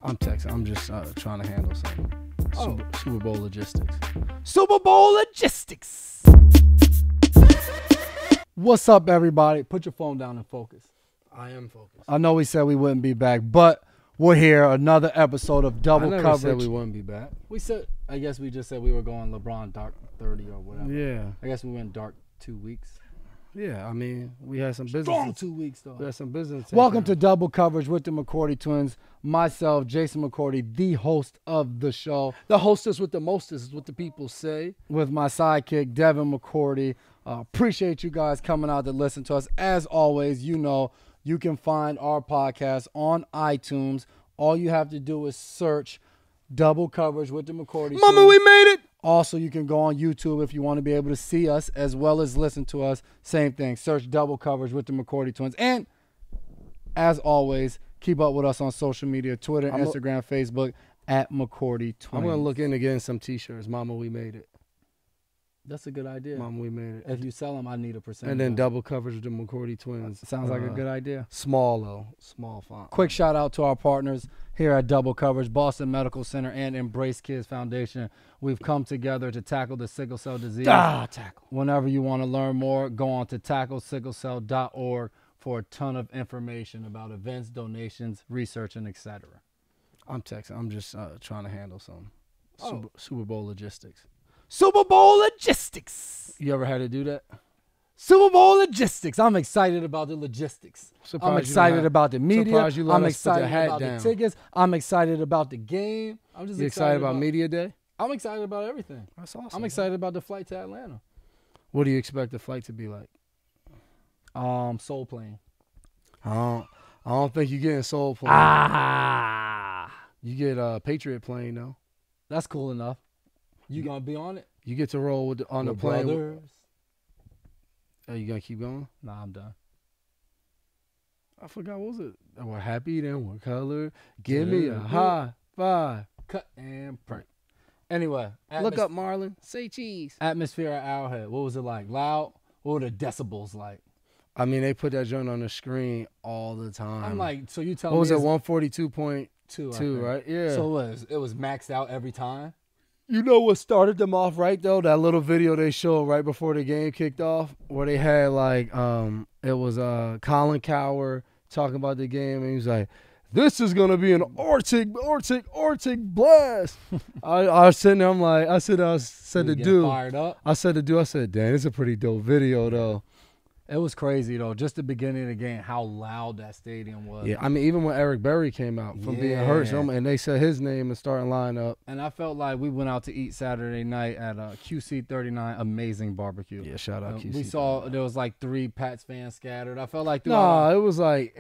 I'm texting. I'm just trying to handle some Super Bowl logistics. Super Bowl logistics. What's up, everybody? Put your phone down and focus. I am focused. I know we said we wouldn't be back, but we're here. Another episode of Double I never Coverage. said we wouldn't be back. We said, I guess we just said we were going LeBron dark 30 or whatever. Yeah. I guess we went dark 2 weeks. Yeah, I mean, we had some business. Strong 2 weeks, though. We had some business. Welcome to Double Coverage with the McCourty twins. Myself, Jason McCourty, the host of the show. The hostess with the mostest is what the people say. With my sidekick, Devin McCourty. Appreciate you guys coming out to listen to us. As always, you know, you can find our podcast on iTunes. All you have to do is search Double Coverage with the McCourty Mama, twins. we made it. Also, you can go on YouTube if you want to be able to see us as well as listen to us. Same thing. Search Double Coverage with the McCourty twins. And as always, keep up with us on social media, Twitter, Instagram, Facebook, at McCourty twins. I'm going to look into getting some T-shirts. Mama, we made it. That's a good idea. Mama, we made it. If you sell them, I need a percentage. And then Double Coverage with the McCourty twins. Sounds like a good idea. Small, though. Small font. Quick shout out to our partners here at Double Coverage, Boston Medical Center and Embrace Kids Foundation. We've come together to tackle the sickle cell disease. Tackle. Whenever you want to learn more, go on to tacklesicklecell.org for a ton of information about events, donations, research, and etc. I'm texting. I'm just trying to handle some Super Bowl logistics. Super Bowl logistics. You ever had to do that? Super Bowl logistics. I'm excited about the logistics. I'm excited about the media. I'm excited about the tickets. I'm excited about the game. I'm just excited about Media Day? I'm excited about everything. That's awesome. I'm excited about the flight to Atlanta. What do you expect the flight to be like? Soul plane. I don't think you get a Soul plane. You get a Patriot plane though. That's cool enough. You gonna be on it? You get to roll on the plane. Brothers. Are you gonna keep going? Nah, I'm done. I forgot, what was it? We're happy, then we're color. Give me a high five. Cut and pray. Anyway. Look up, Marlon. Say cheese. Atmosphere at Arrowhead. What was it like? Loud? What were the decibels like? I mean, they put that joint on the screen all the time. I'm like, so you tell me. What was it, 142.2, right? Yeah. So it was maxed out every time? You know what started them off right, though? That little video they showed right before the game kicked off where they had, like, it was Colin Cowher talking about the game, and he was like, this is going to be an Arctic blast. I was sitting there, I said to dude, fired up? I said, damn, it's a pretty dope video, though. It was crazy, though. Just the beginning of the game, how loud that stadium was. Yeah, I mean, even when Eric Berry came out from being hurt, and they said his name and starting lineup. And I felt like we went out to eat Saturday night at QC39, amazing barbecue. Yeah, shout out QC. We saw there was like 3 Pats fans scattered. I felt like it was like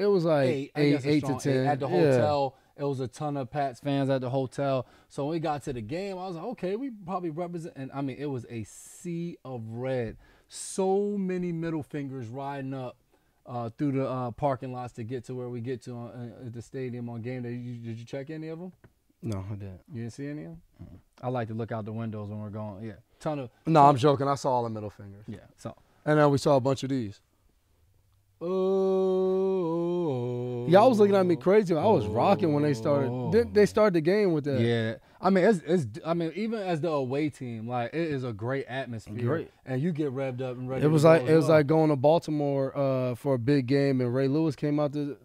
8 to 10 at the hotel. It was a ton of Pats fans at the hotel. So when we got to the game, I was like, okay, we probably represent. And I mean, it was a sea of red. So many middle fingers riding up through the parking lots to get to where we get to at the stadium on game day. Did you check any of them? No, I didn't. You didn't see any of them? I like to look out the windows when we're going. Yeah, I'm joking. I saw all the middle fingers. Yeah, so. And then we saw a bunch of these. Oh. Y'all was looking at me crazy. I was rocking when they started. They started the game with that. Yeah. I mean, even as the away team, like, it is a great atmosphere. Great. And you get revved up and ready. It was like going to Baltimore for a big game, and Ray Lewis came out to,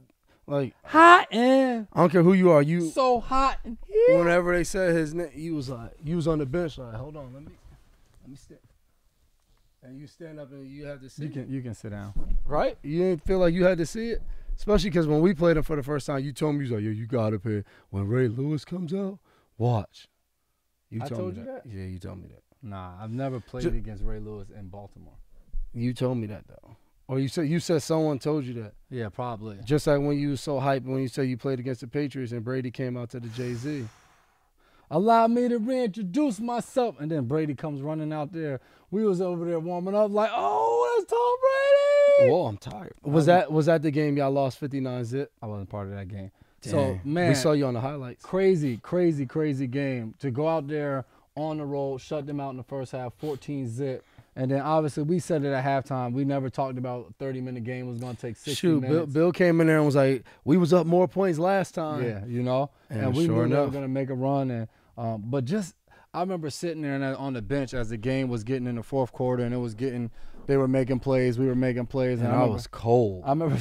like, hot and I don't care who you are, you so hot in here. Whenever they said his name, you was on the bench, like, hold on, let me stand. And you stand up and you have to see. You can sit down. Right? You didn't feel like you had to see it? Especially because when we played him for the first time, you told me, you was like, yo, you got to pay. When Ray Lewis comes out, watch. I told you that? Yeah, you told me that. Nah, I've never played against Ray Lewis in Baltimore. You told me that, though. Or you said someone told you that. Yeah, probably. Just like when you was so hyped when you said you played against the Patriots and Brady came out to the Jay-Z. Allow me to reintroduce myself. And then Brady comes running out there. We was over there warming up like, oh, that's Tom Brady. Whoa, I'm tired. Was that the game y'all lost 59-zip? I wasn't part of that game. Dang. So, man. We saw you on the highlights. Crazy game. To go out there on the road, shut them out in the first half, 14-zip. And then obviously we said it at halftime. We never talked about a 30-minute game was going to take 60 minutes. Bill came in there and was like, we was up more points last time. Yeah, you know. And we knew they were going to make a run. And but just I remember sitting there on the bench as the game was getting in the fourth quarter, and they were making plays, we were making plays, and I was cold. I remember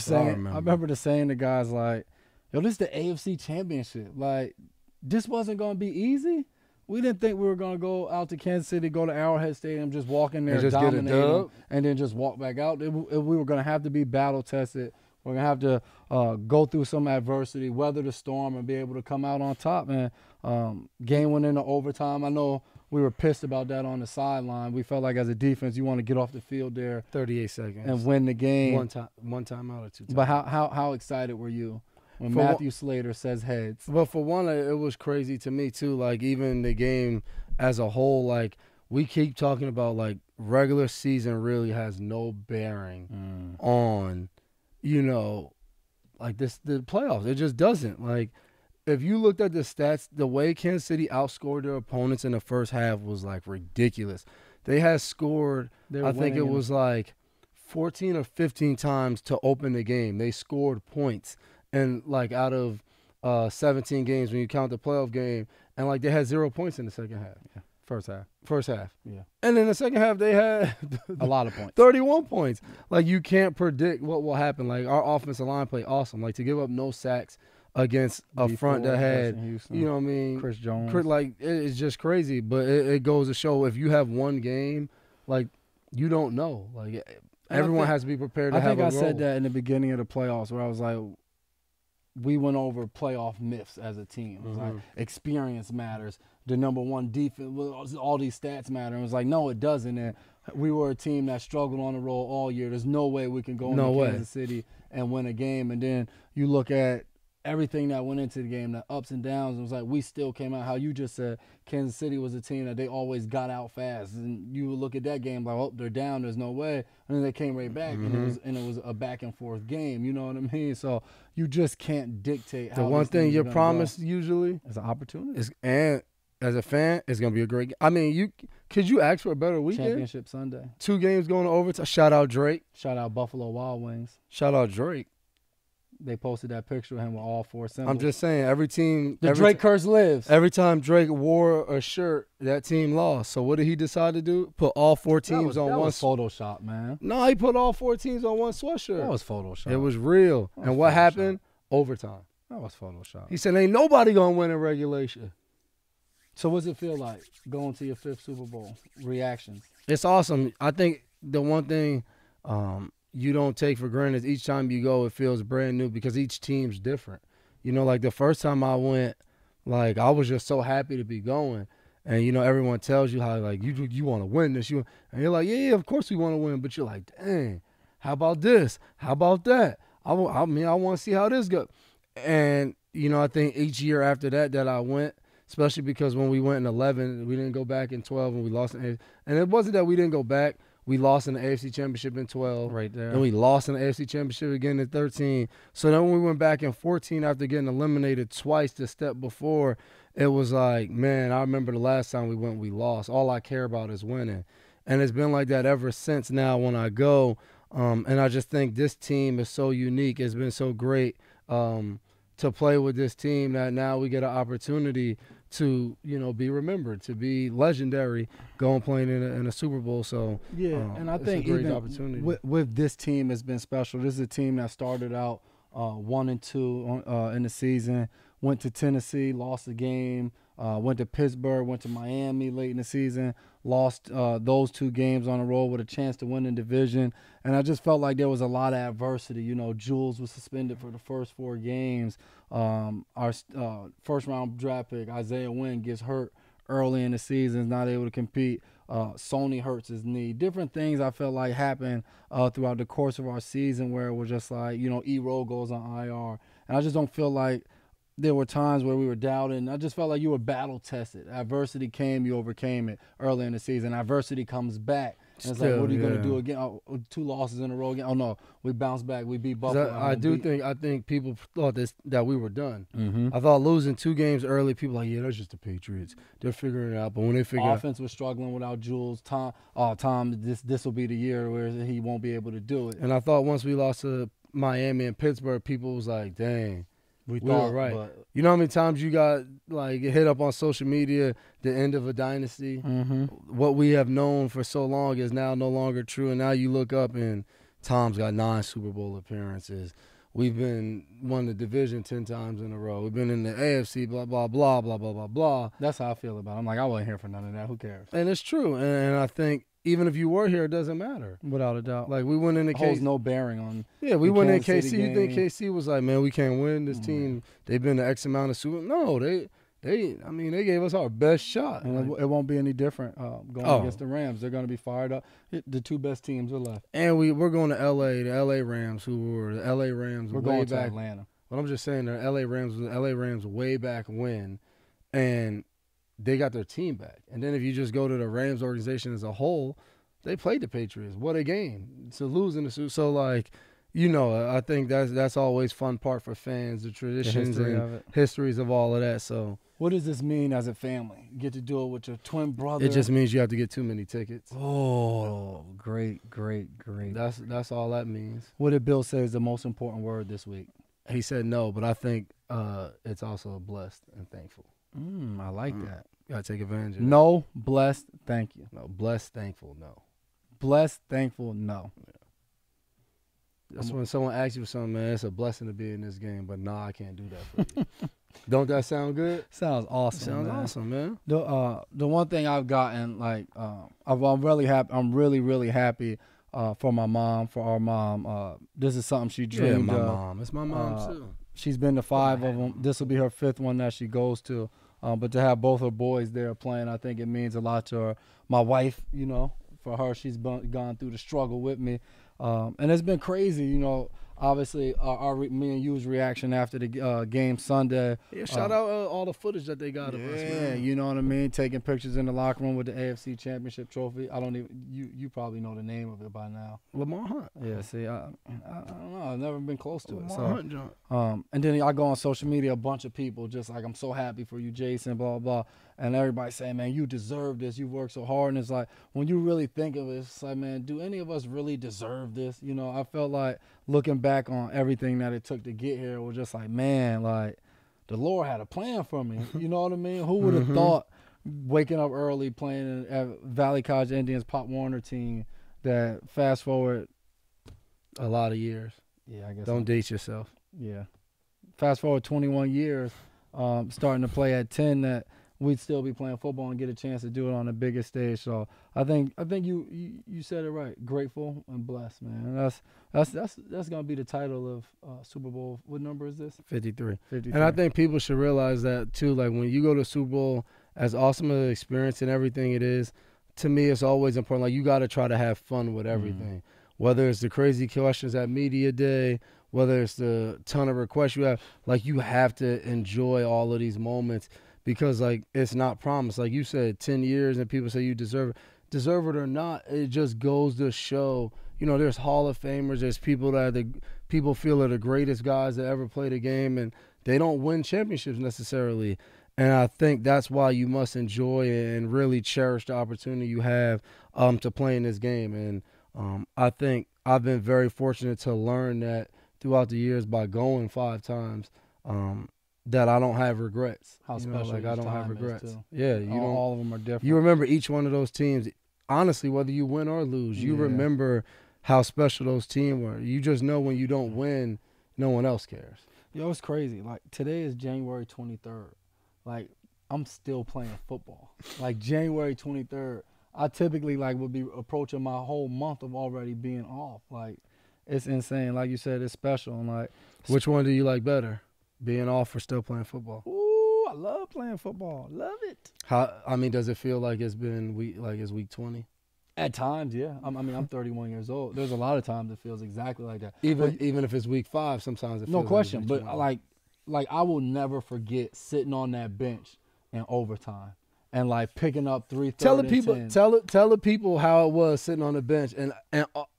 saying to guys like, yo, this is the AFC Championship. Like, this wasn't going to be easy. We didn't think we were going to go out to Kansas City, go to Arrowhead Stadium, just walk in there, and just dominate get a dub, and then just walk back out. We were going to have to be battle tested. We're going to have to go through some adversity, weather the storm, and be able to come out on top. And game went into overtime. I know we were pissed about that on the sideline. We felt like as a defense, you want to get off the field there. 38 seconds. And win the game. One time out or two times. But how excited were you when Matthew Slater says heads? Well, for one, it was crazy to me, too. Like, even the game as a whole, like, we keep talking about, like, regular season really has no bearing on, you know, like the playoffs. It just doesn't. Like, if you looked at the stats, the way Kansas City outscored their opponents in the first half was, like, ridiculous. They had scored, I think it was, like, 14 or 15 times to open the game. They scored points. And, like, out of 17 games when you count the playoff game, and, like, they had 0 points in the second half. Yeah. First half. Yeah. And in the second half, they had a lot of points. 31 points. Like, you can't predict what will happen. Like, our offensive line played awesome. Like, to give up no sacks against a front that had, you know what I mean? Chris Jones. Like, it's just crazy. But it goes to show if you have one game, like, you don't know. Like, everyone has to be prepared to have a goal. I think I said that in the beginning of the playoffs where I was like, we went over playoff myths as a team. It was like experience matters. The number one defense, all these stats matter. And it was like, no, it doesn't. And we were a team that struggled on the road all year. There's no way we can go into Kansas City and win a game. And then you look at everything that went into the game, the ups and downs. It was like we still came out. How you just said, Kansas City was a team that they always got out fast. And you would look at that game like, oh, they're down. There's no way. And then they came right back, and it was a back and forth game. You know what I mean? So you just can't dictate. The one thing you're promised usually is an opportunity. And as a fan, it's gonna be a great game. I mean, could you ask for a better weekend? Championship Sunday. 2 games going to overtime. Shout out Drake. Shout out Buffalo Wild Wings. Shout out Drake. They posted that picture of him with all 4 symbols. I'm just saying, every team. The Drake curse lives. Every time Drake wore a shirt, that team lost. So what did he decide to do? Put all 4 teams on one. That was Photoshop, man. No, he put all 4 teams on one sweatshirt. That was Photoshop. It was real. And what happened? Overtime. That was Photoshop. He said, ain't nobody going to win in regulation. So what does it feel like going to your 5th Super Bowl? Reactions? It's awesome. I think the one thing you don't take for granted is each time you go, it feels brand new because each team's different. You know, like the first time I went, like I was just so happy to be going. And, you know, everyone tells you how, like, you want to win this. And you're like, yeah, of course we want to win. But you're like, dang, how about this? How about that? I want to see how this goes. And, you know, I think each year after that I went, especially because when we went in 11, we didn't go back in 12 and we lost. And it wasn't that we didn't go back. We lost in the AFC Championship in 12. Right there. And we lost in the AFC Championship again in 13. So then when we went back in 14 after getting eliminated twice the step before, it was like, man, I remember the last time we went, we lost. All I care about is winning. And it's been like that ever since now when I go. And I just think this team is so unique. It's been so great to play with this team that now we get an opportunity to, you know, be remembered, to be legendary, going playing in a Super Bowl. So yeah, and I think it's a great even opportunity. With this team, it's been special. This is a team that started out 1-2 in the season, went to Tennessee, lost the game, went to Pittsburgh, went to Miami late in the season, lost those 2 games on the road with a chance to win the division. And I just felt like there was a lot of adversity. You know, Jules was suspended for the first 4 games. Our first-round draft pick, Isaiah Wynn, gets hurt early in the season, is not able to compete. Sony hurts his knee. Different things I felt like happened throughout the course of our season where it was just like, you know, E-Roll goes on IR. And I just don't feel like there were times where we were doubting. I just felt like you were battle-tested. Adversity came, you overcame it early in the season. Adversity comes back, And it's like, what are you gonna do again? Oh, 2 losses in a row again. Oh no, we bounced back. We beat Buffalo. I think people thought that we were done. Mm-hmm. I thought losing 2 games early, people were like, yeah, that's just the Patriots. They're figuring it out. But when they figure offense was struggling without Jules. Tom, this will be the year where he won't be able to do it. And I thought once we lost to Miami and Pittsburgh, people was like, dang. We were right. But, you know how many times you got like hit up on social media, the end of a dynasty? mm-hmm. What we have known for so long is now no longer true. And now you look up and Tom's got 9 Super Bowl appearances. We've won the division 10 times in a row. We've been in the AFC, blah, blah, blah, blah, blah, blah, blah. That's how I feel about it. I'm like, I wasn't here for none of that. Who cares? And it's true. And I think even if you were here, it doesn't matter. Without a doubt. Like, we went into KC. Holds no bearing on. Yeah, we went in KC. You think KC was like, man, we can't win this team. They've been to X amount of Super. No, they gave us our best shot. And it won't be any different going against the Rams. They're going to be fired up. The 2 best teams are left. And we're going to L.A., the L.A. Rams, who were the L.A. Rams We're way going back. to Atlanta. But I'm just saying the L.A. Rams way back when, and they got their team back. And then if you just go to the Rams organization as a whole, they played the Patriots. What a game to lose in the Super. So like, I think that's always fun part for fans, the traditions and histories of all of that. So what does this mean as a family? You get to do it with your twin brother. It just means you have to get too many tickets. Oh, great. That's all that means. What did Bill say is the most important word this week? He said no, but I think it's also blessed and thankful. I like that. You gotta take advantage of No, blessed, thank you. No, blessed, thankful, no. Blessed, thankful, no. Yeah. That's when someone asks you for something, man, it's a blessing to be in this game, but nah, I can't do that for you. Don't that sound good? Sounds awesome. Sounds awesome, man. The one thing I've gotten, like, I'm really happy. I'm really happy for my mom, for our mom. This is something she dreamed of. Yeah, my mom. It's my mom too. She's been to 5 of them. This will be her 5th one that she goes to. But to have both her boys there playing, I think it means a lot to her. My wife, for her, she's gone through the struggle with me. And it's been crazy, obviously me and you's reaction after the game Sunday. Yeah, shout out all the footage that they got of us, man. Yeah, you know what I mean? Taking pictures in the locker room with the AFC Championship trophy. I don't even, you probably know the name of it by now. Lamar Hunt. Yeah, see, I don't know. I've never been close to it. Lamar Hunt, John. And then I go on social media, a bunch of people just like, I'm so happy for you, Jason, blah, blah, blah. And everybody saying, man, you deserve this. You worked so hard. And it's like, when you really think of it, it's like, man, do any of us really deserve this? I felt like looking back on everything that it took to get here, it was just like, man, like the Lord had a plan for me. You know what I mean? Who would have thought waking up early playing at Valley College Indians Pop Warner team that fast forward a lot of years. Yeah, I guess. Don't date yourself. Yeah. Fast forward 21 years, starting to play at 10 that we'd still be playing football and get a chance to do it on the biggest stage. So I think you said it right. Grateful and blessed, man. That's gonna be the title of Super Bowl. What number is this? 53. And I think people should realize that too. Like when you go to Super Bowl, as awesome an experience and everything it is, to me it's always important. Like you got to try to have fun with everything. Whether it's the crazy questions at media day, whether it's the ton of requests you have, like you have to enjoy all of these moments. Because, like, it's not promised. Like you said, 10 years and people say you deserve it or not, it just goes to show, there's Hall of Famers, there's people that people feel are the greatest guys that ever played a game, and they don't win championships necessarily. And I think that's why you must enjoy and really cherish the opportunity you have to play in this game. And I think I've been very fortunate to learn that throughout the years by going 5 times. That I don't have regrets. How special I don't have regrets. Too. Yeah, all of them are different. You remember each one of those teams. Honestly, whether you win or lose, you remember how special those teams were. You just know when you don't win, no one else cares. Yo, it's crazy. Like today is January 23rd. Like I'm still playing football. Like January 23rd, I typically would be approaching my whole month of already being off. Like it's insane. Like you said, it's special. And like, which one do you like better? Being off or still playing football? Ooh, I love playing football. Love it. Does it feel like it's been week 20? At times, yeah. I'm 31 years old. There's a lot of times it feels exactly like that. Even if it's week 5, sometimes it feels no question. Like but like I will never forget sitting on that bench in overtime and like picking up 3 Tell the and people, 10. tell the people how it was sitting on the bench and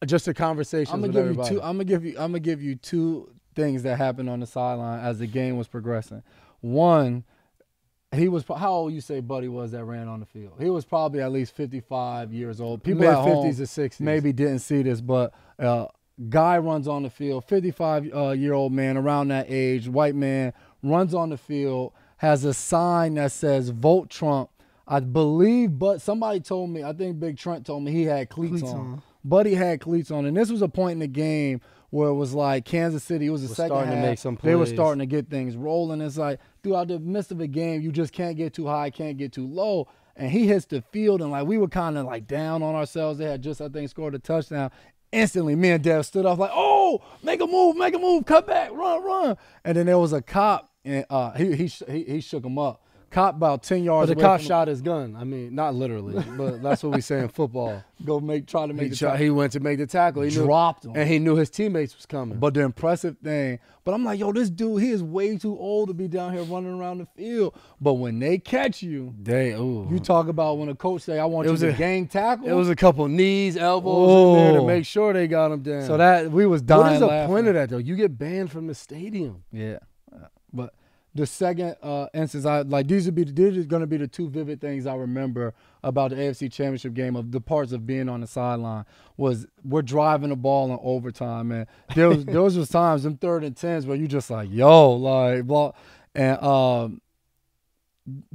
just a conversation with everybody. I'm gonna give you 2 things that happened on the sideline as the game was progressing. One, he was how old you say Buddy was that ran on the field? He was probably at least 55 years old. People at home mid-50s to 60s maybe didn't see this, but guy runs on the field, 55-year-old man around that age, white man, runs on the field, has a sign that says "Vote Trump." I believe, but somebody told me, I think Big Trent told me he had cleats on. Buddy had cleats on, and this was a point in the game where it was like Kansas City, it was the second half, to make some they were plays. starting to get things rolling. It's like throughout the midst of a game, you just can't get too high, can't get too low. And he hits the field, and like we were kind of like down on ourselves. They had just, I think, scored a touchdown. Instantly, me and Dev stood up like, oh, make a move, cut back, run. And then there was a cop, and he shook him up. Cop about 10 yards But the away cop from shot his gun. I mean, not literally, but that's what we say in football. try to make the tackle. He went to make the tackle. He Dropped him. And he knew his teammates was coming. But the impressive thing, but I'm like, yo, this dude, he is way too old to be down here running around the field. But when they catch you, you talk about when a coach say, I want you to gang tackle. It was a couple knees, elbows in there to make sure they got him down. So that we was dying. What is the laughing. point of that, though? You get banned from the stadium. Yeah. But the second instance, these are going to be the 2 vivid things I remember about the AFC Championship game of the parts of being on the sideline was we're driving the ball in overtime, man. Those was times, them 3rd and 10s, where you just like, yo, like, blah. And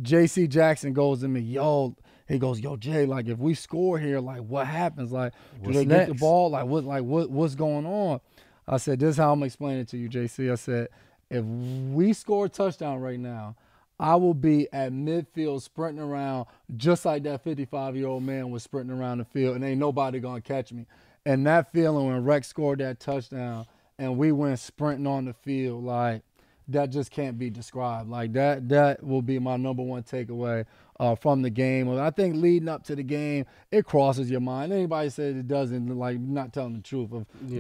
J.C. Jackson goes to me, he goes, yo, Jay, like, if we score here, like, what happens? Like, do they get the ball? What's going on? I said, this is how I'm explaining it to you, J.C. I said, if we score a touchdown right now, I will be at midfield sprinting around just like that 55-year-old man was sprinting around the field, and ain't nobody going to catch me. And that feeling when Rex scored that touchdown and we went sprinting on the field, like, that just can't be described. Like, that will be my number 1 takeaway from the game. I think leading up to the game, it crosses your mind. Anybody says it doesn't, like, not telling the truth.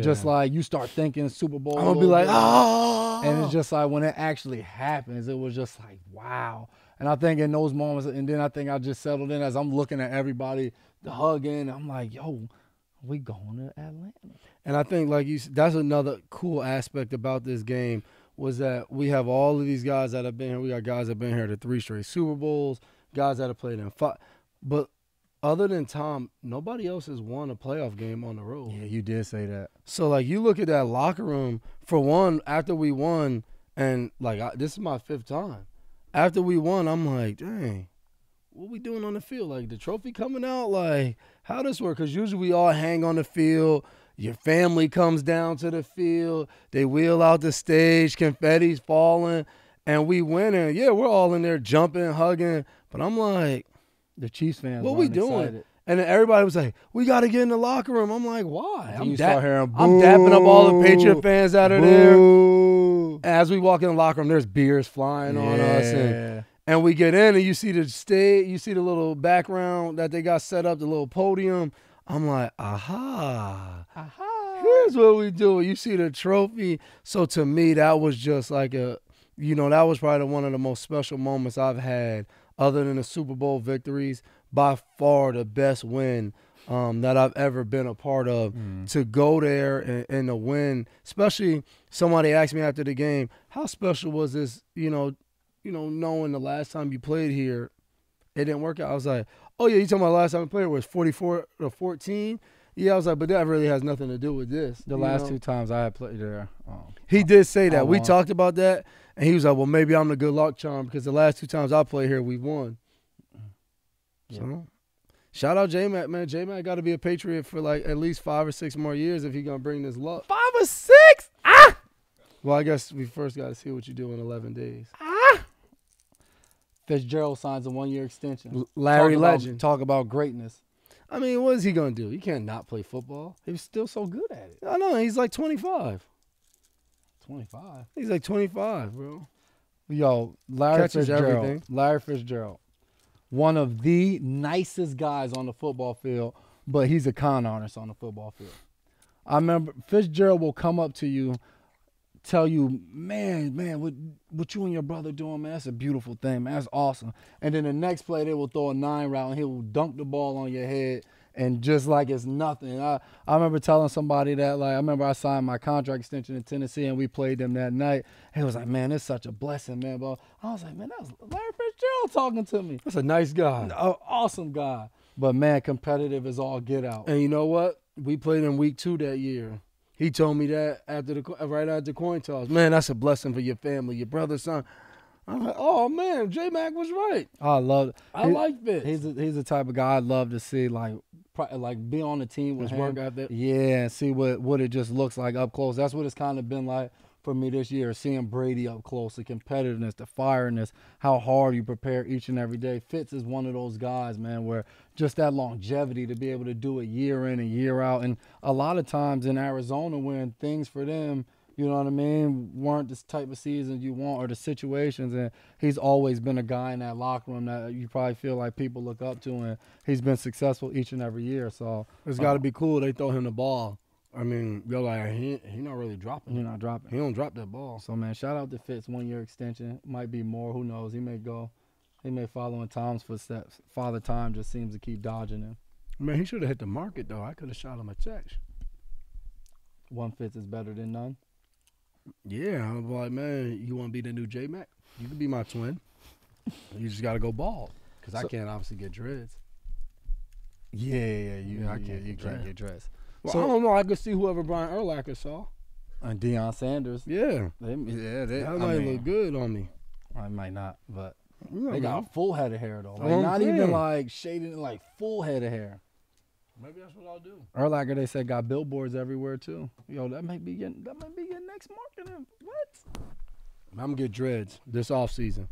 Just like you start thinking Super Bowl. I'm going to be like, ah. And it's just like when it actually happens, it was just like, wow. And I think in those moments, and then I think I just settled in as I'm looking at everybody hugging. I'm like, yo, we going to Atlanta. And I think, like you said, that's another cool aspect about this game was that we have all of these guys that have been here. We got guys that have been here to 3 straight Super Bowls, guys that have played in 5. But other than Tom, nobody else has won a playoff game on the road. Yeah, you did say that. So, like, you look at that locker room, for one, after we won, and, like, this is my 5th time. After we won, I'm like, dang, what we doing on the field? Like, the trophy coming out? Like, how this work? Because usually we all hang on the field. Your family comes down to the field. They wheel out the stage. Confetti's falling. And we win. And, yeah, we're all in there jumping, hugging. But I'm like, the Chiefs fans, what we doing? Excited. And then everybody was like, we got to get in the locker room. I'm like, why? I'm hearing, dapping up all the Patriot fans out of there. Boo. As we walk in the locker room, there's beers flying on us. And we get in, and you see the stage, you see the little background that they got set up, the little podium. I'm like, aha. Here's what we do. You see the trophy. So to me, that was just like that was probably one of the most special moments I've had other than the Super Bowl victories. By far the best win that I've ever been a part of. To go there and to win, especially somebody asked me after the game, how special was this, knowing the last time you played here, it didn't work out. I was like, oh, yeah, you talking about the last time I played was 44-14? Yeah, I was like, but that really has nothing to do with this. The last 2 times I had played there. He did say that. We talked about that, and he was like, well, maybe I'm the good luck charm because the last 2 times I played here, we won. Yeah. So, shout out J-Mac, man. J-Mac got to be a Patriot for like at least 5 or 6 more years if he's going to bring this luck. 5 or 6? Ah! Well, I guess we first got to see what you do in 11 days. Fitzgerald signs a 1-year extension. Larry Legend. Talk about greatness. I mean, what is he going to do? He can't not play football. He was still so good at it. I know. He's like 25. 25? He's like 25, bro. Yo, Larry Fitzgerald. Larry Fitzgerald. One of the nicest guys on the football field, but he's a con artist on the football field. I remember Fitzgerald will come up to you tell you, man, what you and your brother doing, man, that's a beautiful thing, man, that's awesome. And then the next play, they will throw a 9 route and he will dunk the ball on your head and just like it's nothing. I remember telling somebody that, like, I remember I signed my contract extension in Tennessee and we played them that night. He was like, man, it's such a blessing, man. But I was like, man, that was Larry Fitzgerald talking to me. That's a nice guy. An awesome guy. But, man, competitive is all get out. And you know what? We played in week 2 that year. He told me that right after the coin toss. Man, that's a blessing for your family, your brother, son. I'm like, oh, man, J-Mac was right. I love it. I like this. He's the type of guy I'd love to see, like be on the team with His him. work out there. Yeah, and see what it just looks like up close. That's what it's kind of been like for me this year, seeing Brady up close, the competitiveness, the fireness, how hard you prepare each and every day. Fitz is one of those guys, man, where just that longevity to be able to do it year in and year out. And a lot of times in Arizona when things for them, you know what I mean, weren't this type of season you want or the situations. And he's always been a guy in that locker room that you probably feel like people look up to, and he's been successful each and every year. So it's got to be cool. They throw him the ball. I mean, you're like, he not really dropping. He's not dropping. He don't drop that ball. So, man, shout out to Fitz, 1-year extension. Might be more. Who knows? He may follow in Tom's footsteps. Father Time just seems to keep dodging him. Man, he should have hit the market, though. I could have shot him a text. One Fitz is better than none. Yeah, I'm like, man, you want to be the new J-Mac? You can be my twin. You just got to go bald because I can't obviously get dreads. Yeah, you can't get dressed. Well, so, I don't know. I could see whoever Brian Urlacher saw. And Deion Sanders. Yeah. That might look good on me. I might not, but they they got a full head of hair, though. Like, not even like shaded, like full head of hair. Maybe that's what I'll do. Urlacher, they said, got billboards everywhere, too. Yo, that might be your next marketing. What? I'm going to get dreads this offseason.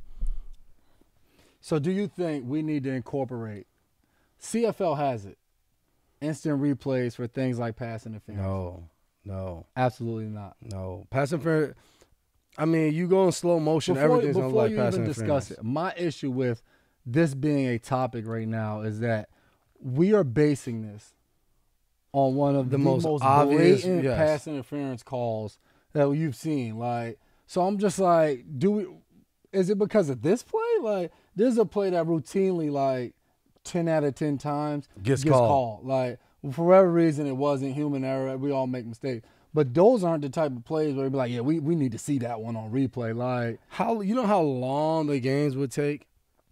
So do you think we need to incorporate, CFL has it, instant replays for things like pass interference? No. Absolutely not. No. Pass interference, I mean, you go in slow motion, everything's going to look like pass interference. Before you even discuss it, my issue with this being a topic right now is that we are basing this on one of the most obvious blatant pass interference calls that you've seen. Like, so I'm just like, is it because of this play? Like, this is a play that routinely, like, 10 out of 10 times gets called. Like, for whatever reason, it wasn't human error. We all make mistakes. But those aren't the type of plays where you'd be like, yeah, we need to see that one on replay. Like, you know how long the games would take?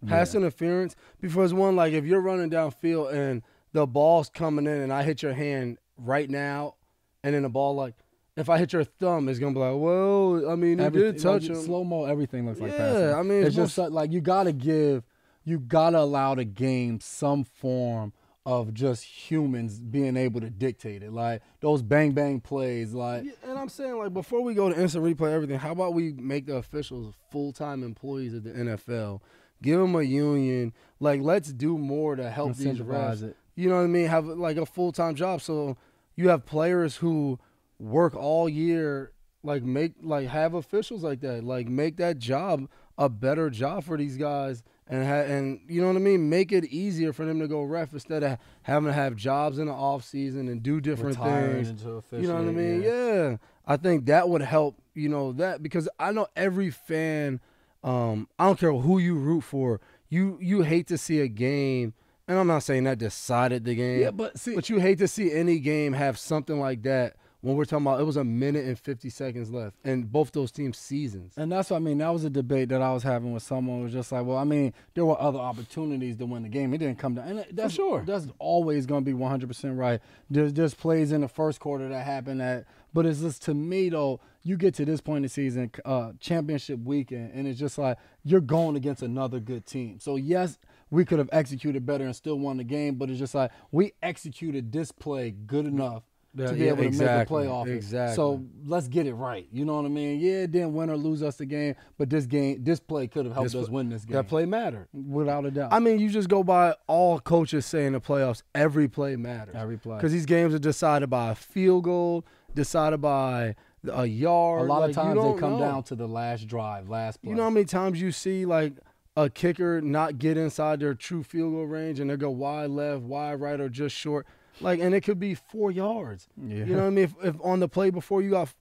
Pass interference, because one, like, if you're running downfield and the ball's coming in and I hit your hand right now, and then the ball, like, if I hit your thumb, it's going to be like, well, I mean, you did touch him. Slow-mo, everything looks like passing. Yeah, I mean, it's just like you got to allow the game some form of just humans being able to dictate it. Like, those bang-bang plays, like. Yeah, and I'm saying, like, before we go to instant replay, everything, how about we make the officials full-time employees of the NFL? Give them a union. Like, let's do more to help these refs. You know what I mean? Have, like, a full-time job. So you have players who work all year, like, have officials like that. Like, make that job a better job for these guys. And you know what I mean? Make it easier for them to go ref instead of having to have jobs in the off-season and do different things. You know what I mean? Yeah. I think that would help, you know, that. Because I know every fan – I don't care who you root for. You hate to see a game, and I'm not saying that decided the game. Yeah, but you hate to see any game have something like that when we're talking about it was a minute and 50 seconds left, and both those teams' seasons. And that's what I mean. That was a debate that I was having with someone who was just like, well, I mean, there were other opportunities to win the game. It didn't come down. And that's, for sure. That's always going to be 100% right. There's plays in the first quarter that happen but it's just, to me, though, you get to this point in the season, championship weekend, and it's just like you're going against another good team. So, yes, we could have executed better and still won the game, but it's just like we executed this play good enough to be able to make a play off it. Exactly. So let's get it right. You know what I mean? Yeah, it didn't win or lose us the game, but this play could have helped us win this game. That play mattered. Without a doubt. I mean, you just go by all coaches saying in the playoffs, every play matters. Every play. Because these games are decided by a field goal, decided by a yard. A lot of times they come down to the last drive, last play. You know how many times you see, like, a kicker not get inside their true field goal range and they go wide left, wide right, or just short? Like, and it could be 4 yards. Yeah. You know what I mean? If on the play before you got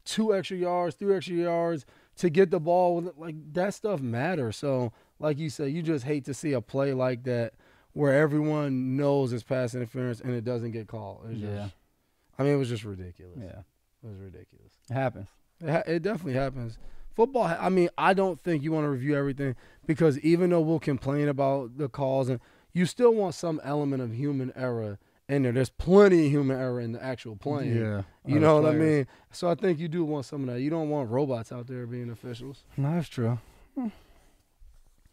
2 extra yards, 3 extra yards to get the ball. Like, that stuff matters. So, like you said, you just hate to see a play like that where everyone knows it's pass interference and it doesn't get called. I mean, it was just ridiculous. Yeah. It was ridiculous. It happens. It definitely happens. Football, I mean, I don't think you want to review everything because even though we'll complain about the calls, and you still want some element of human error in there. There's plenty of human error in the actual playing. Yeah. You know what I mean? So I think you do want some of that. You don't want robots out there being officials. No, that's true. It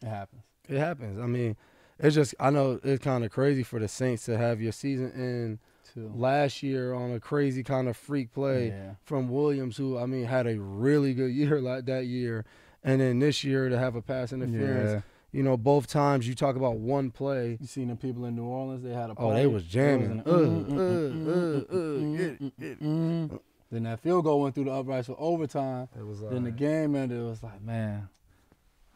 happens. It happens. I mean, it's just, I know it's kind of crazy for the Saints to have your season end last year on a crazy kind of freak play from Williams, who, I mean, had a really good year like that year. And then this year to have a pass interference. Yeah. You know, both times you talk about one play. You seen the people in New Orleans, they had a Oh, they was jamming. Then that field goal went through the uprights for overtime. It was then the game ended. It was like, man,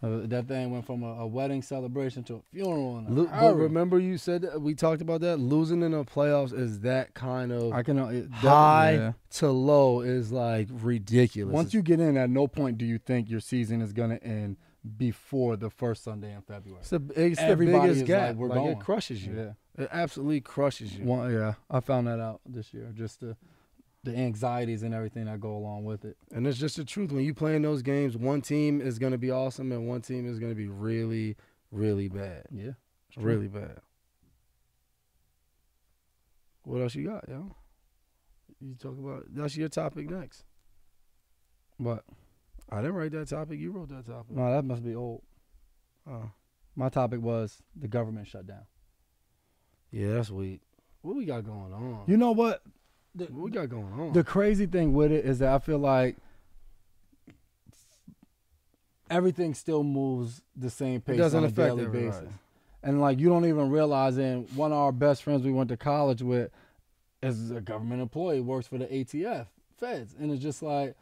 that thing went from a wedding celebration to a funeral. But remember you said that, we talked about that, losing in the playoffs is that kind of high to low is like ridiculous. Once you get in, at no point do you think your season is going to end before the first Sunday in February. It's the biggest gap. Like, it crushes you. Yeah. It absolutely crushes you. I found that out this year. Just the anxieties and everything that go along with it. And it's just the truth. When you play in those games, one team is going to be awesome and one team is going to be really, really bad. Yeah. Really bad. What else you got, yo? You talk about, that's your topic next. What? I didn't write that topic. You wrote that topic. No, that must be old. Oh. My topic was the government shutdown. Yeah, that's weak. What we got going on? You know what? What we got going on? The crazy thing with it is that I feel like everything still moves the same pace on a daily basis. And, like, you don't even realize, and one of our best friends we went to college with is a government employee, works for the ATF, feds. And it's just like,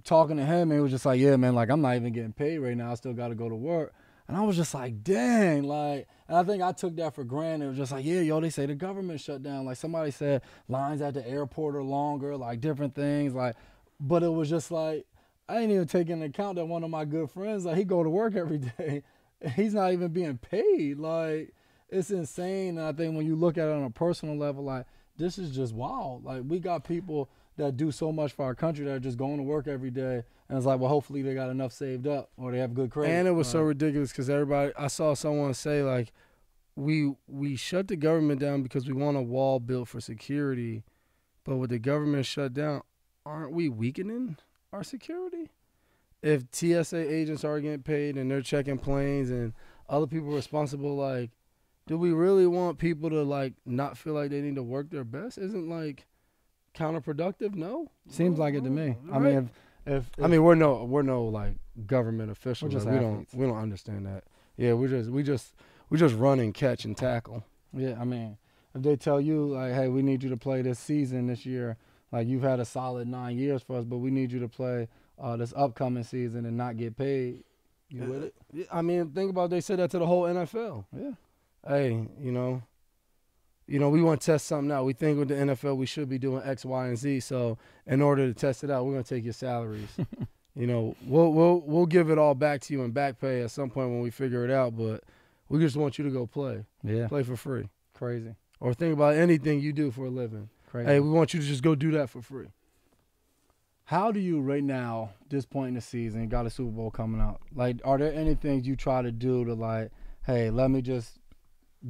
talking to him, and he was just like, yeah, man, like, I'm not even getting paid right now. I still got to go to work. And I was just like, dang, like, and I think I took that for granted. It was just like, yeah, yo, they say the government shut down. Like, somebody said lines at the airport are longer, like, different things. Like, but it was just like, I didn't even take into account that one of my good friends, like, he go to work every day, and he's not even being paid. Like, it's insane. And I think when you look at it on a personal level, like, this is just wild. Like, we got people that do so much for our country that are just going to work every day. And it's like, well, hopefully they got enough saved up or they have good credit. And it was so ridiculous because everybody, I saw someone say, like, we shut the government down because we want a wall built for security. But with the government shut down, aren't we weakening our security? If TSA agents are getting paid and they're checking planes and other people are responsible, like, do we really want people to, like, not feel like they need to work their best? Isn't, like, counterproductive? No, seems like it to me. Right. I mean, if I mean, we're no like government officials. We're just like, we don't understand that. Yeah, we just run and catch and tackle. Yeah, I mean, if they tell you, like, hey, we need you to play this season this year, like, you've had a solid 9 years for us, but we need you to play this upcoming season and not get paid, you with it? I mean, think about it, they said that to the whole NFL. Yeah. Hey, you know, we want to test something out. We think with the NFL we should be doing X, Y, and Z. So in order to test it out, we're gonna take your salaries. You know, we'll give it all back to you in back pay at some point when we figure it out. But we just want you to go play. Yeah. Play for free. Crazy. Or think about anything you do for a living. Crazy. Hey, we want you to just go do that for free. How do you right now, this point in the season, you got a Super Bowl coming out? Like, are there any things you try to do to, like, hey, let me just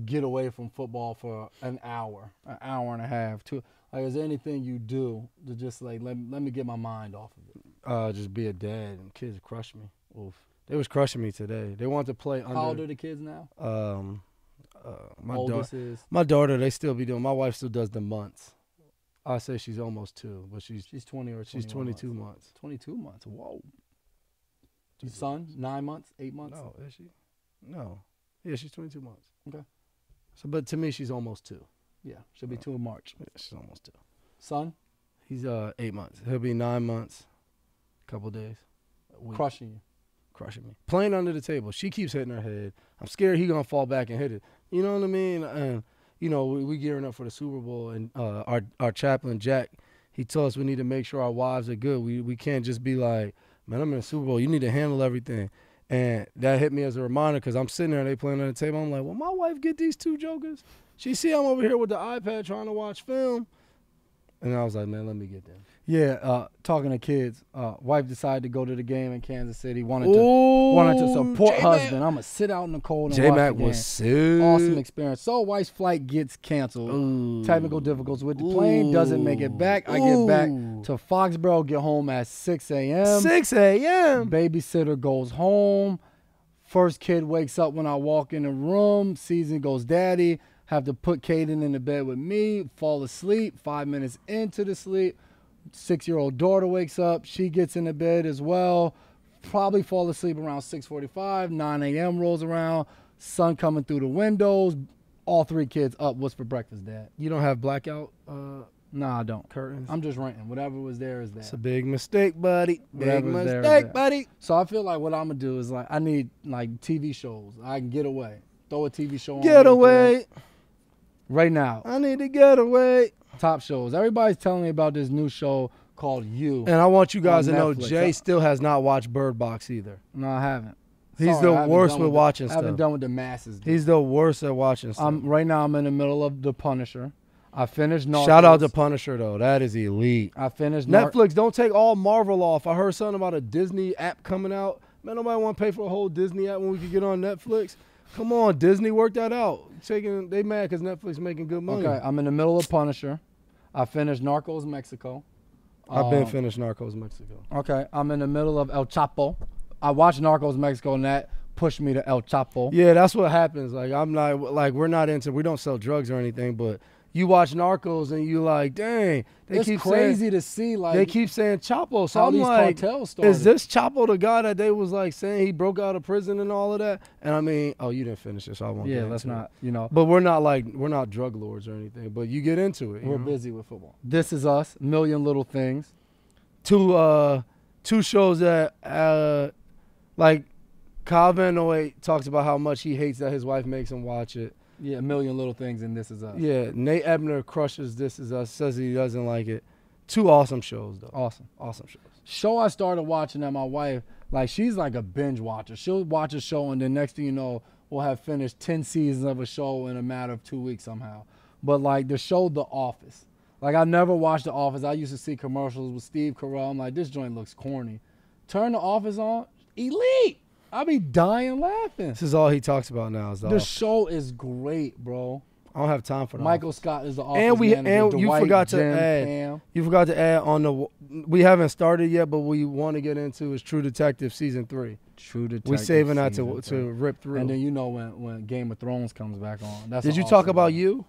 get away from football for an hour and a half? Like, is there anything you do to just, like, let me get my mind off of it? Just be a dad, and kids crush me. Oof. They was crushing me today. They want to play under. How old are the kids now? My daughter, they still be doing. My wife still does the months. I say she's almost 2, but she's 20 or she's 22 months. 22 months. Whoa. Your son, 9 months, 8 months? No, is she? No. Yeah, she's 22 months. Okay. So, but to me, she's almost 2. Yeah, she'll be 2 in March. Yeah, she's almost 2. Son? He's 8 months. He'll be 9 months. Couple days. Crushing you. Crushing me. Playing under the table. She keeps hitting her head. I'm scared he gonna fall back and hit it. You know what I mean? And you know, we gearing up for the Super Bowl, and our chaplain Jack, he told us we need to make sure our wives are good. We can't just be like, man, I'm in a Super Bowl. You need to handle everything. And that hit me as a reminder because I'm sitting there and they playing on the table. I'm like, well, my wife get these two jokers? She see I'm over here with the iPad trying to watch film. And I was like, man, let me get them. Yeah, talking to kids, wife decided to go to the game in Kansas City. Wanted to support J-Mac. husband. I'm gonna sit out in the cold and watch J-Mac the game. was sick. Awesome experience. So wife's flight gets canceled. Ooh. Technical difficulties with the plane. Doesn't make it back. I get back to Foxborough. Get home at 6 a.m. 6 a.m. Babysitter goes home. First kid wakes up when I walk in the room. Season goes, daddy. Have to put Caden in the bed with me. Fall asleep. 5 minutes into the sleep. 6-year-old daughter wakes up. She gets in the bed as well. Probably fall asleep around 6:45. 9 a.m. rolls around. Sun coming through the windows. All three kids up. What's for breakfast, Dad? You don't have blackout Nah, I don't. curtains? I'm just renting. Whatever was there is there. It's a big mistake, buddy. Big Whatever was there is mistake, there. buddy. So I feel like what I'm going to do is like I need like TV shows. I can get away. Throw a TV show on. Get away. Right now. I need to get away. Top shows. Everybody's telling me about this new show called You. And I want you guys to On know Netflix. Jay still has not watched Bird Box either. No, I haven't. He's Sorry, I the haven't worst done with watching I haven't stuff. done what the masses do. He's the worst at watching stuff. Right now I'm in the middle of The Punisher. I finished Narcos. Shout out to Punisher, though. That is elite. I finished Netflix, don't take all Marvel off. I heard something about a Disney app coming out. Man, nobody want to pay for a whole Disney app when we could get on Netflix. Come on, Disney, work that out. They mad because Netflix making good money. Okay, I'm in the middle of Punisher. I finished Narcos Mexico. I've been finished Narcos Mexico. Okay, I'm in the middle of El Chapo. I watched Narcos Mexico and that pushed me to El Chapo. Yeah, that's what happens. Like we're not into, we don't sell drugs or anything, but you watch Narcos and you like, dang, It's crazy to see like they keep saying Chapo. So how I'm these like, cartels started. is this Chapo the guy that they was like saying he broke out of prison and all of that? And I mean, oh, you didn't finish it, so I won't. Yeah, get let's into not, it. But we're not drug lords or anything. But you get into it. We're you know? busy with football. This Is Us, Million Little Things. Two shows that like Kyle Van Noy talks about how much he hates that his wife makes him watch it. Yeah, A Million Little Things and This Is Us. Yeah, Nate Ebner crushes This Is Us, says he doesn't like it. Two awesome shows, though. Awesome shows. Show I started watching that my wife, like she's like a binge watcher. She'll watch a show and then next thing you know, we'll have finished 10 seasons of a show in a matter of 2 weeks somehow. But like the show The Office. Like I never watched The Office. I used to see commercials with Steve Carell. I'm like, this joint looks corny. Turn The Office on, elite. I be dying laughing. This is all he talks about now. Is The show is great, bro. I don't have time for that. Michael Scott is the office And manager. you Dwight, forgot to Jim, add. Pam. You forgot to add on the. We haven't started yet, but we want to get into is True Detective season 3. True Detective. We saving that season to rip through. And then you know when Game of Thrones comes back on. That's Did an you talk awesome about one. You?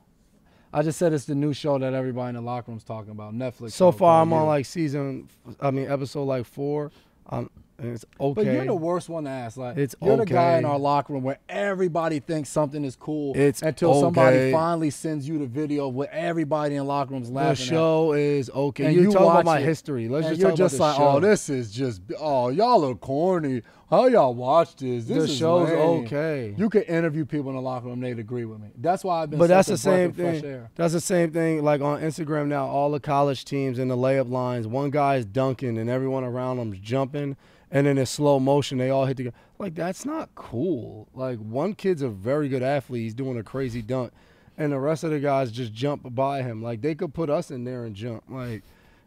I just said it's the new show that everybody in the locker room's talking about. Netflix. So show far, called I'm on You. episode like 4. And it's okay. But you're the worst one to ask. Like It's you're the guy okay. in our locker room where everybody thinks something is cool. It's until somebody okay. finally sends you the video where everybody in the locker room's laughing. The show is okay. And You you talk about watch my it, history. Let's and just you're talk just about like, the show. oh, this is just, oh, y'all are corny. How y'all watch this? This The is show's lame. okay. You could interview people in the locker room, they'd agree with me. That's why I've been. But that's the such a breath same of fresh thing. air. That's the same thing. Like on Instagram now, all the college teams in the layup lines, one guy is dunking and everyone around him's jumping, and then in slow motion they all hit together. Like that's not cool. Like one kid's a very good athlete, he's doing a crazy dunk, and the rest of the guys just jump by him. Like they could put us in there and jump. Like,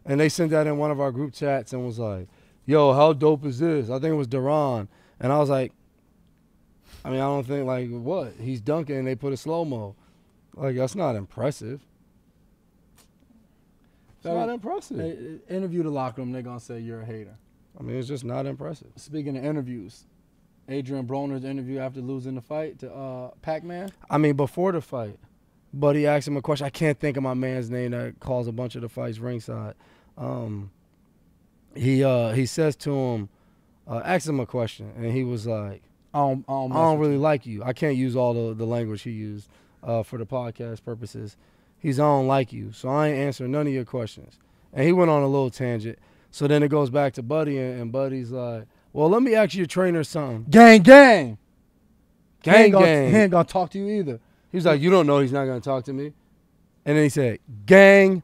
and they sent that in one of our group chats and was like, "Yo, how dope is this?" I think it was Duran. And I was like, I mean, I don't think, like, what? He's dunking and they put a slow-mo. Like, that's not impressive. It's not impressive. Interview the locker room, they're going to say you're a hater. I mean, it's just not impressive. Speaking of interviews, Adrien Broner's interview after losing the fight to Pac-Man. I mean, before the fight. But he asked him a question. I can't think of my man's name that calls a bunch of the fights ringside. He says to him, asked him a question, and he was like, I don't really like you. I can't use all the language he used for the podcast purposes. I don't like you, so I ain't answering none of your questions. And he went on a little tangent. So then it goes back to Buddy, and Buddy's like, well, let me ask your trainer something. Gang, gang. Gang, He gang. ain't going to talk to you either. He was like, you don't know he's not going to talk to me. And then he said, gang,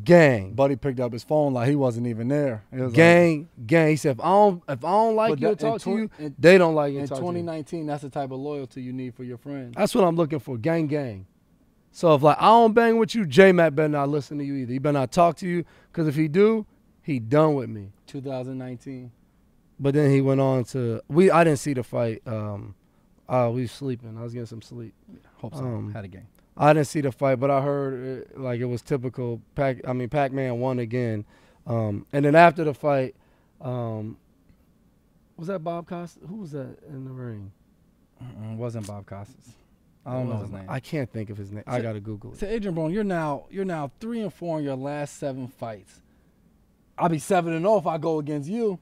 gang. Buddy picked up his phone like he wasn't even there. It was Gang. He said, if I don't like you to talk to you, they don't like you to talk to you. In 2019, that's the type of loyalty you need for your friends. That's what I'm looking for, gang. So if like I don't bang with you, J-Mac better not listen to you either. He better not talk to you, because if he do, he done with me. 2019. But then he went on to I didn't see the fight. We was sleeping. I was getting some sleep. Hope so. Had a game. I didn't see the fight, but I heard it was typical. Pac-Man won again. And then after the fight, was that Bob Costas? Who was that in the ring? It wasn't Bob Costas. I don't know his name. I can't think of his name. I gotta Google it. So Adrien Broner, you're now 3-4 in your last 7 fights. I'll be 7-0 if I go against you.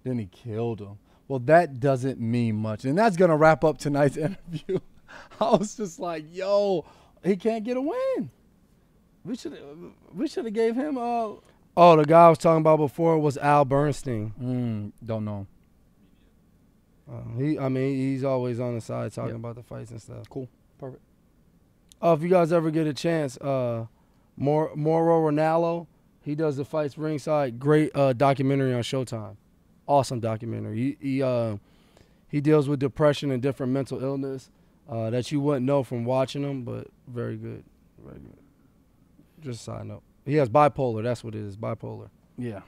Then he killed him. Well, that doesn't mean much, and that's gonna wrap up tonight's interview. I was just like, yo, he can't get a win. We should have gave him Oh, the guy I was talking about before was Al Bernstein. Don't know. He's always on the side talking about the fights and stuff. Cool. Perfect. If you guys ever get a chance, Mauro Ranallo, he does the fights ringside. Great documentary on Showtime. Awesome documentary. He deals with depression and different mental illness that you wouldn't know from watching him, but very good. Very good. Just a side note. He has bipolar. That's what it is, bipolar. Yeah.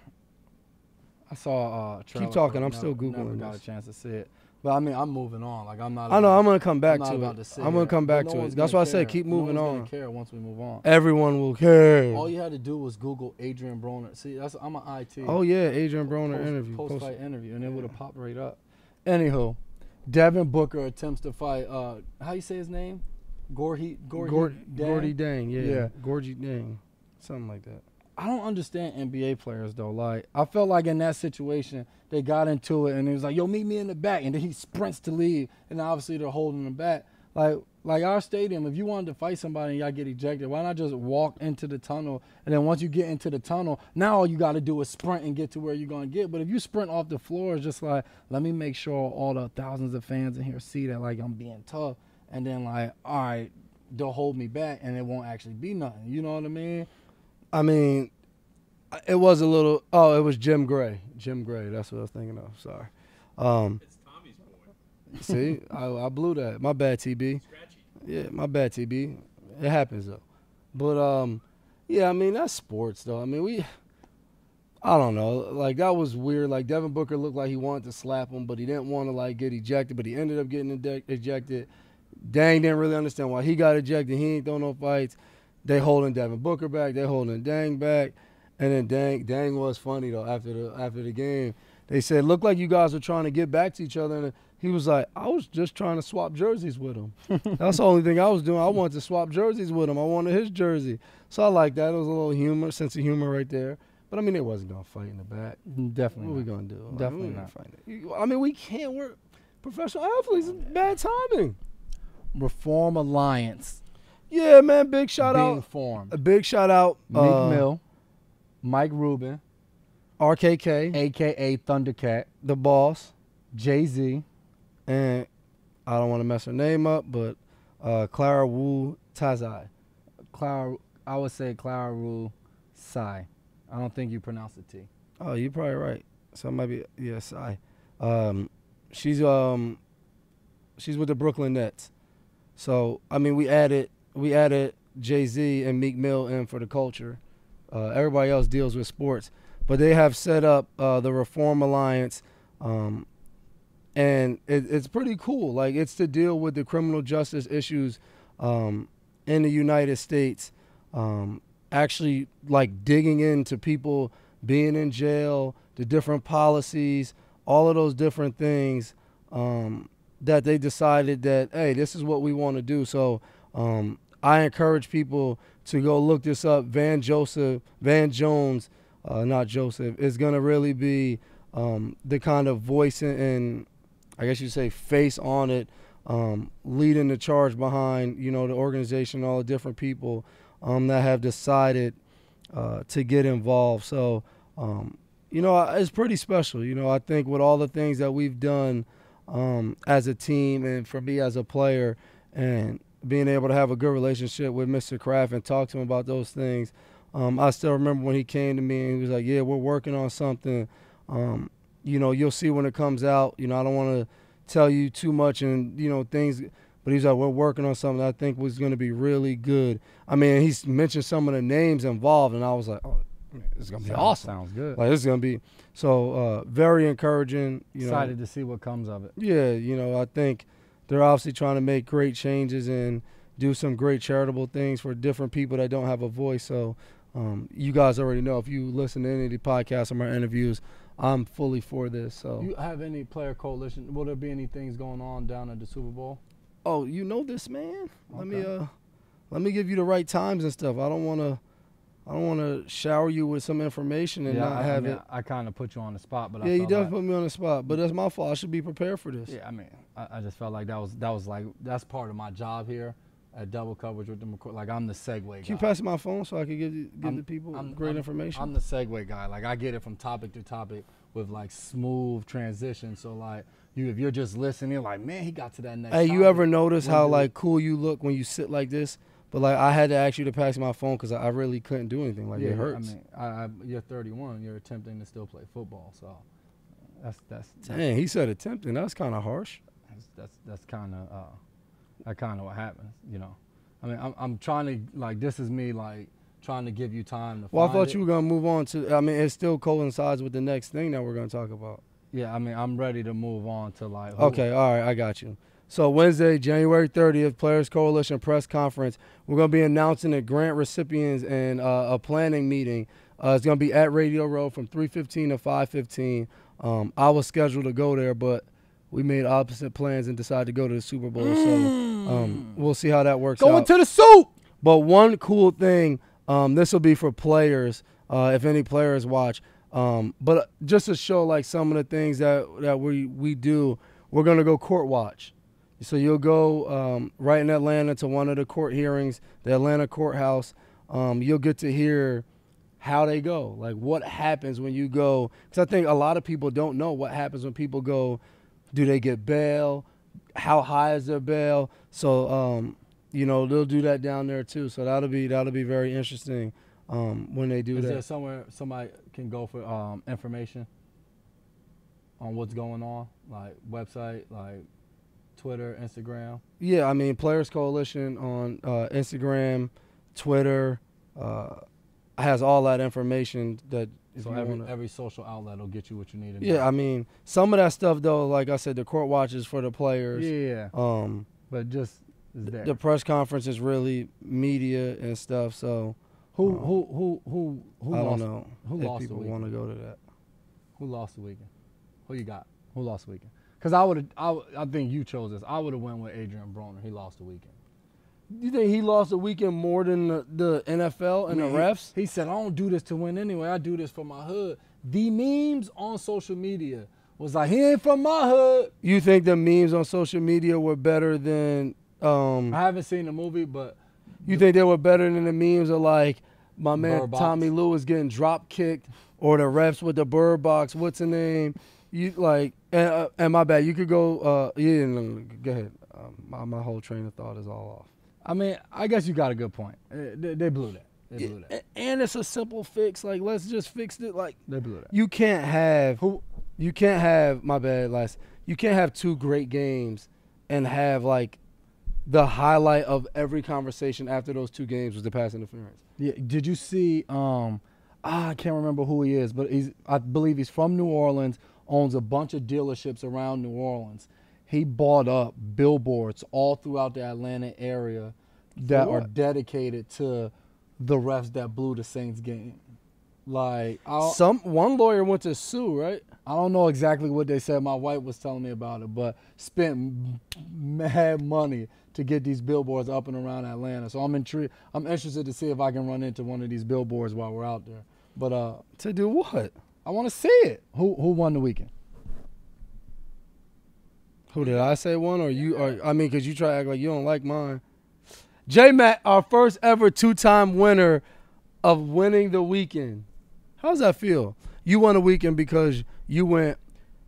I saw a trailer. Keep talking. I'm still Googling Never got a chance to see it. But, I mean, I'm moving on. Like, I'm not. I know. I'm going to come back to it. I'm going to come back to it. That's why I said keep moving on. No one's going to care once we move on. Everyone will care. All you had to do was Google Adrien Broner. See, I'm an IT. Oh, yeah. Adrien Broner interview. Post-fight interview. And it would have popped right up. Anywho, Devin Booker attempts to fight, how you say his name? Gordy Deng. Yeah. Gordy Deng. Something like that. I don't understand NBA players, though. Like, I felt like in that situation, they got into it, and he was like, yo, meet me in the back. And then he sprints to leave, and obviously they're holding him back. Like our stadium, if you wanted to fight somebody and y'all get ejected, why not just walk into the tunnel? And then once you get into the tunnel, now all you got to do is sprint and get to where you're going to get. But if you sprint off the floor, it's just like, let me make sure all the thousands of fans in here see that, like, I'm being tough. And then, like, all right, they'll hold me back, and it won't actually be nothing. You know what I mean? I mean, it was a little. Oh, it was Jim Gray. Jim Gray. That's what I was thinking of. Sorry. It's Tommy's boy. See, I blew that. My bad, TB. Scratchy. Yeah, my bad, TB. It happens though. But yeah, I mean that's sports though. I mean I don't know. Like that was weird. Like Devin Booker looked like he wanted to slap him, but he didn't want to like get ejected. But he ended up getting ejected. Deng didn't really understand why he got ejected. He ain't throwing no fights. They holding Devin Booker back. They holding Deng back. And then Deng was funny though after the game. They said, looked like you guys were trying to get back to each other. And he was like, I was just trying to swap jerseys with him. That's the only thing I was doing. I wanted to swap jerseys with him. I wanted his jersey. So I like that. It was a little sense of humor right there. But, I mean, they wasn't going to fight in the back. Definitely What are we going to do? Definitely not. not. I mean, we can't work. Professional athletes, it's bad timing. Reform Alliance. Yeah, man, big shout being out. formed. A big shout out. Meek Mill, Mike Rubin, RKK, a.k.a. Thundercat, the boss, Jay-Z, and I don't want to mess her name up, but Clara Wu Tazai. I would say Clara Wu Sai. I don't think you pronounce the T. Oh, you're probably right. So it might be, yeah, Sai. She's with the Brooklyn Nets. So, I mean, we added Jay-Z and Meek Mill in for the culture. Everybody else deals with sports. But they have set up the Reform Alliance, and it's pretty cool. Like, it's to deal with the criminal justice issues in the United States, actually, like, digging into people being in jail, the different policies, all of those different things that they decided that, hey, this is what we want to do. So I encourage people to go look this up. Van Jones, not Joseph, is going to really be the kind of voice and I guess you'd say face on it, leading the charge behind, the organization, all the different people that have decided to get involved. So, it's pretty special. I think with all the things that we've done as a team and for me as a player and being able to have a good relationship with Mr. Kraft and talk to him about those things, I still remember when he came to me and he was like, yeah, we're working on something. You know, you'll see when it comes out. You know, I don't want to tell you too much and, you know, things. But he's like, we're working on something I think was going to be really good. I mean, he's mentioned some of the names involved, and I was like, oh, man, this is going to be awesome. Sounds good. Like, this is going to be so very encouraging. You Excited know, to see what comes of it. Yeah, you know, I think they're obviously trying to make great changes and do some great charitable things for different people that don't have a voice. So you guys already know, if you listen to any of the podcasts or my interviews, I'm fully for this. So, you have any player coalition? Will there be any things going on down at the Super Bowl? oh, you know this, man. Okay. Let me give you the right times and stuff. I don't want to shower you with some information and not have it. I kind of put you on the spot, but Yeah, I you felt definitely put me on the spot, but that's my fault. I should be prepared for this. yeah, I mean, I just felt like that was like that's part of my job here at Double Coverage with them. Like, I'm the segue guy. Can you pass me my phone so I can give the people great information? I'm the segue guy. Like, I get it from topic to topic with like smooth transition. So like, if you're just listening, like, man, he got to that next. Hey, topic. you ever notice When how do like cool you look when you sit like this? But like, I had to ask you to pass me my phone because I really couldn't do anything. Like, it hurts. I mean, you're 31. You're attempting to still play football. So that's Dang, he said attempting. That's kind of harsh. that's kind of what happens. You know, I mean, I'm trying to, like, this is me, like, trying to give you time to. Well, I find thought it. you were gonna move on to. I mean, it still coincides with the next thing that we're gonna talk about. Yeah, I mean, I'm ready to move on to like. Okay, all right, I got you. So Wednesday, January 30th, Players Coalition press conference. We're gonna be announcing the grant recipients and a planning meeting. It's gonna be at Radio Row from 3:15 to 5:15. I was scheduled to go there, but we made opposite plans and decided to go to the Super Bowl. So we'll see how that works out. Going to the soup. But one cool thing, this will be for players, if any players watch. But just to show like some of the things that we do, we're gonna go court watch. So you'll go right in Atlanta to one of the court hearings, the Atlanta courthouse. You'll get to hear how they go, like what happens when you go. Because I think a lot of people don't know what happens when people go. Do they get bail? How high is their bail? So you know, they'll do that down there too. So that'll be very interesting when they do that. Is there somewhere somebody can go for information on what's going on, like website, like Twitter, Instagram? Yeah, I mean, Players Coalition on Instagram, Twitter, has all that information that if So you wanna, every social outlet will get you what you need. yeah, I mean, some of that stuff though, like I said, the court watch is for the players. Yeah. But just is there. The press conference is really media and stuff. So Who I lost, don't know who if lost people the want weekend? to go to that. Who lost the weekend? Who you got? Who lost the weekend? Because I think you chose this. I would have went with Adrien Broner. He lost the weekend. You think he lost the weekend more than the NFL and the refs? He said, I don't do this to win anyway. I do this for my hood. The memes on social media was like, he ain't from my hood. You think the memes on social media were better than I haven't seen the movie, but you think they were better than the memes of like my man Bird Box. Tommy Lewis getting drop kicked or the refs with the bird box? What's the name? You like and my bad. You could go. Yeah, no, go ahead. My whole train of thought is all off. I mean, I guess you got a good point. They blew that. They blew that. And it's a simple fix. Like, let's just fix it. Like, They blew that. you can't have my bad, Les. You can't have two great games and have like the highlight of every conversation after those two games was the pass interference. Yeah. Did you see? I can't remember who he is, but I believe he's from New Orleans. Owns a bunch of dealerships around New Orleans. He bought up billboards all throughout the Atlanta area that are dedicated to the refs that blew the Saints game. Like, One lawyer went to sue, right? I don't know exactly what they said. My wife was telling me about it, but spent mad money to get these billboards up and around Atlanta. So I'm intrigued. I'm interested to see if I can run into one of these billboards while we're out there. But To do what? I want to see it. Who won the weekend? Who did I say one or you? Or I mean, because you try to act like you don't like mine. J-Mac, our first ever two-time winner of winning the weekend. How does that feel? You won the weekend because you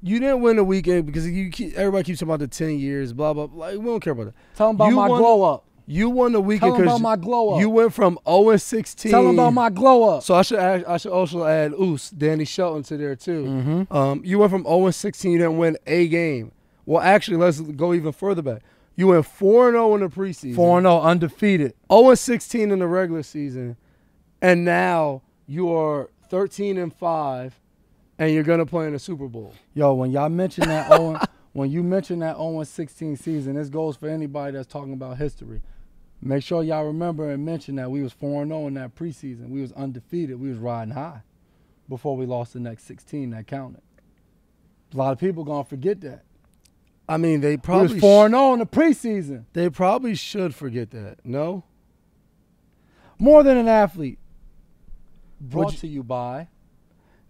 didn't win the weekend because everybody keeps talking about the 10 years, blah, blah, blah. Like, we don't care about that. Tell them about You my won- glow up. You won the weekend Tell them about because my glow up. you went from 0-16. Tell them about my glow up. So I should also add Danny Shelton to there too. Mm-hmm. You went from 0-16. You didn't win a game. Well, actually, let's go even further back. You went 4-0 in the preseason. 4-0, undefeated. 0-16 in the regular season, and now you are 13-5, and you're gonna play in the Super Bowl. Yo, when y'all mention that when you mention that 0-16 season, this goes for anybody that's talking about history. Make sure y'all remember and mention that we was 4-0 in that preseason. We was undefeated. We was riding high before we lost the next 16 that counted. A lot of people gonna forget that. I mean, they probably we was 4-0 in the preseason. They probably should forget that. No? More Than an Athlete. Brought to you by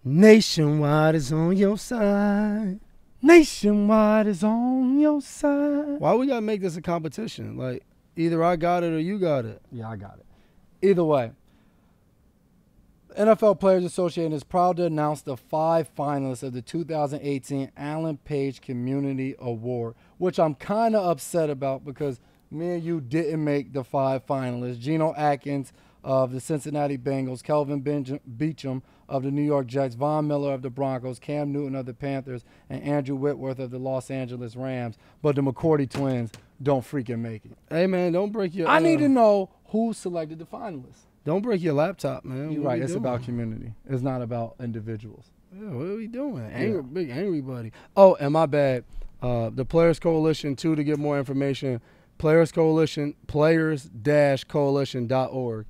Nationwide is on your side. Nationwide is on your side. Why we gotta make this a competition? Like, either I got it or you got it. Yeah, I got it. Either way, NFL Players Association is proud to announce the 5 finalists of the 2018 Alan Page Community Award, which I'm kind of upset about because me and you didn't make the 5 finalists. Geno Atkins of the Cincinnati Bengals, Kelvin Beachum of the New York Jets, Von Miller of the Broncos, Cam Newton of the Panthers, and Andrew Whitworth of the Los Angeles Rams. But the McCourty twins don't freaking make it. Hey, man, don't break your... I need to know who selected the finalists. Don't break your laptop, man. You're right. It's about community. It's not about individuals. Yeah, what are we doing? Angry, big angry buddy. Oh, and my bad. The Players Coalition, too, to get more information, Players Coalition, players-coalition.org.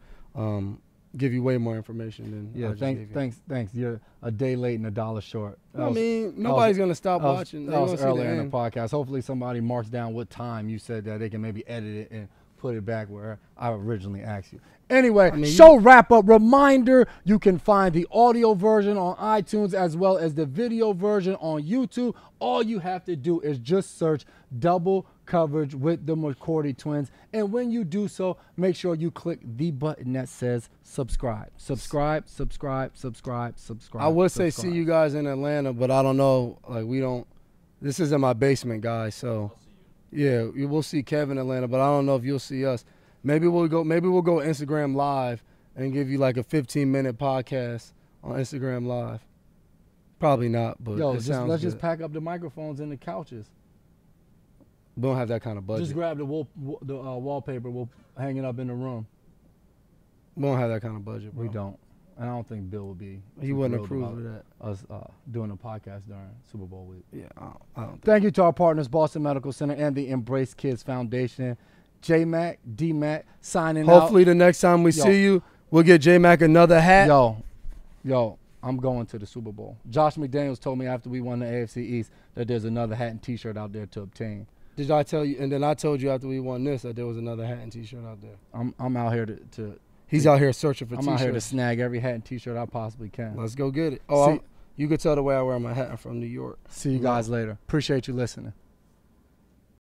Give you way more information than I just gave you. Thanks. You're a day late and $1 short. Nobody's going to stop watching. That was earlier in the podcast. Hopefully somebody marks down what time you said that. They can maybe edit it and put it back where I originally asked you. Anyway, show wrap-up. Reminder, you can find the audio version on iTunes as well as the video version on YouTube. All you have to do is just search Double Coverage with the McCourty twins. And when you do so, make sure you click the button that says subscribe. Subscribe. I would say see you guys in Atlanta, but I don't know. Like, we don't. This is in my basement, guys. So, yeah, we'll see Kevin in Atlanta, but I don't know if you'll see us. Maybe we'll go Instagram Live and give you like a 15-minute podcast on Instagram Live. Probably not, but let's just pack up the microphones and the couches. We don't have that kind of budget. Just grab the wallpaper. We'll hang it up in the room. We don't have that kind of budget, bro. We don't. And I don't think Bill would be. He wouldn't approve of that. Us doing a podcast during Super Bowl week. Yeah, I don't think. Thank you to our partners, Boston Medical Center and the Embrace Kids Foundation. J-Mac, D-Mac, signing out. Hopefully the next time we see you, we'll get J-Mac another hat. Yo, I'm going to the Super Bowl. Josh McDaniels told me after we won the AFC East that there's another hat and T-shirt out there to obtain. Did I tell you? And then I told you after we won this that there was another hat and T-shirt out there. I'm out here to He's out here searching for T-shirts. I'm out here to snag every hat and T-shirt I possibly can. Let's go get it. Oh, you could tell the way I wear my hat. I'm from New York. See you guys later. Appreciate you listening.